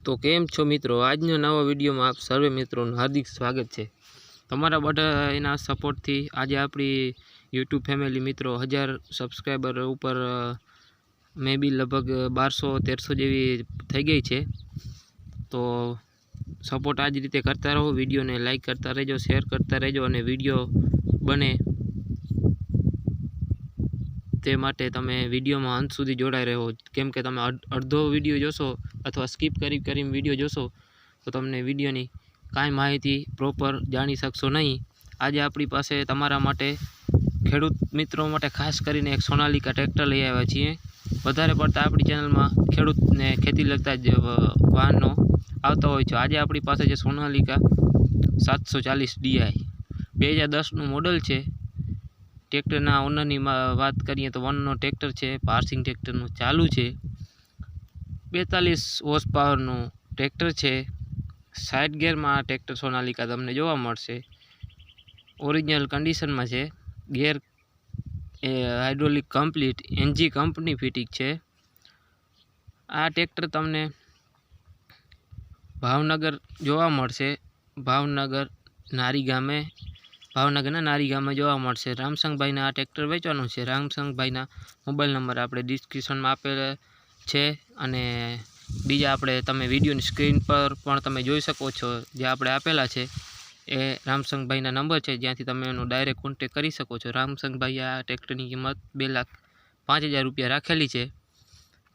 तो केम छो मित्रों, आज नवा विडियो में आप सर्वे मित्रों हार्दिक स्वागत है। तमारा बधा सपोर्ट थी आज अपनी यूट्यूब फैमिली मित्रों 1000 सब्सक्राइबर ऊपर मे बी लगभग 1200-1300 जेवी थी गई है। तो सपोर्ट आज रीते करता रहो, विडियो ने लाइक करता रहो, शेर करता रहो और विडियो बने ते माटे तमे विडियो में अंत सुधी जोड़ाई रहो। केम के तमे अर्धो विडियो जोशो अथवा स्कीप करी विडियो जोशो तो तमने विडियो नी काई माहिती प्रोपर जाणी शकशो नहीं। आज अपनी पासे तमारा माटे खेडूत मित्रों माटे खास करीने एक सोनालिका ट्रेक्टर लई आव्या छीए। वधारे पड़ता अपनी चेनल में खेडूत ने खेती लगता ज वाहनों आवता होय छे। आज अपनी पासे जे सोनालिका 740 DI 2010 नु मॉडल है। ट्रेक्टरना ओनरनी बात करिए तो 1 नो ट्रेक्टर है, पार्सिंग ट्रेक्टरनु चालू है। 42 होर्स पावरनु ट्रेक्टर है। साइड गेर में ट्रेक्टर सोनालिका तमने जोवा मळशे। ओरिजिनल कंडीशन में है। गेर हाइड्रोलिक कम्प्लीट एनजी कंपनी फिटिंग है। आ ट्रेक्टर तमने भावनगर जोवा मळशे। भावनगर नारी गामे भावनगर नारी गाम में जोवा मळशे। रामसंग भाई आ ट्रेक्टर वेचवानुं छे। रामसंग भाई मोबाइल नंबर आपणे डिस्क्रिप्शन में आपेल छे अने बीजा आपणे तमे विडियोनी स्क्रीन पर पण तमे जोई शको छो। जे आपणे आपेला छे ए रामसंग भाई नंबर है, ज्यांथी तमे एनो डायरेक्ट कॉन्टेक्ट करी शको छो। रामसंग भाई आ ट्रेक्टरनी किंमत 2,05,000 रुपया राखेली छे।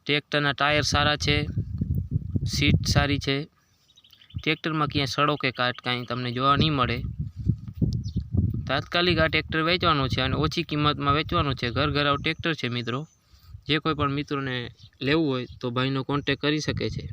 ट्रेक्टरना टायर सारा छे, सीट सारी छे। ट्रेक्टर में क्यां सड़ो के काट कांई तमने जोवा नहीं मळे। तात्कालिक आ ट्रेक्टर वेचवानुं छे अने ओછી किंमत में वेचवानुं छे। घर घराव ट्रेक्टर है मित्रों। जे कोई पण मित्रों ने लेवुं होय तो भाईनो कॉन्टेक्ट करी शके छे।